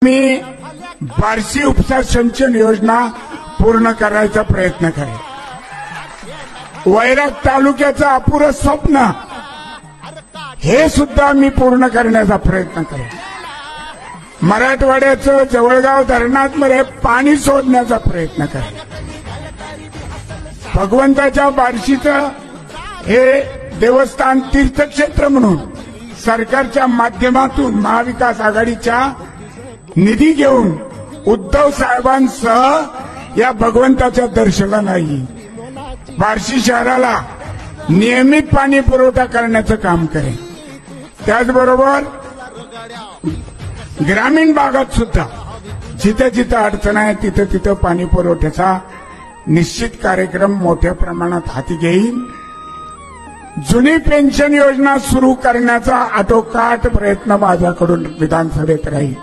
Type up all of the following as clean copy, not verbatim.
मी बार्शी उपसा सिंचन योजना पूर्ण करायचा प्रयत्न करेन। वैराग तालुक्याचं अपुरं स्वप्न हे सुद्धा मी पूर्ण करण्याचा प्रयत्न करेन। मराठवाड्याचं जवळगाव धरणामध्ये पाणी सोडण्याचा प्रयत्न करेन। भगवंताच्या बार्शीचं हे देवस्थान तीर्थक्षेत्र म्हणून सरकारच्या माध्यमातून महाविकास आघाडीच्या निधी घेऊन उद्धव साहेबांसह या भगवंताच्या दर्शनाला येईल। बार्शी शहराला नियमित पाणी पुरवठा करण्याचं काम करेन। त्याचबरोबर ग्रामीण भागात सुद्धा जिथे जिथे अडचण आहे तिथे तिथे पाणी पुरवठ्याचा निश्चित कार्यक्रम मोठ्या प्रमाणात हाती घेईन। जुनी पेन्शन योजना सुरू करण्याचा आटोकाट प्रयत्न माझ्याकडून विधानसभेत राहील।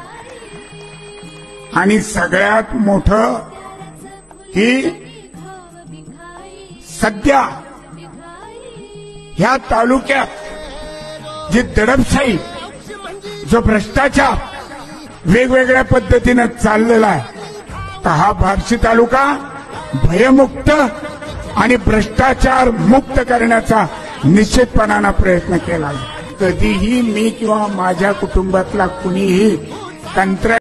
आणि सगळ्यात मोठं की सध्या ह्या तालुक्यात जी दडपशाही, जो भ्रष्टाचार वेगवेगळ्या पद्धतीने चाललेला आहे, तर हा बार्शी तालुका भयमुक्त आणि भ्रष्टाचार मुक्त करण्याचा निश्चितपणाने प्रयत्न केला। कधीही मी किंवा माझ्या कुटुंबातला कुणीही कंत्राट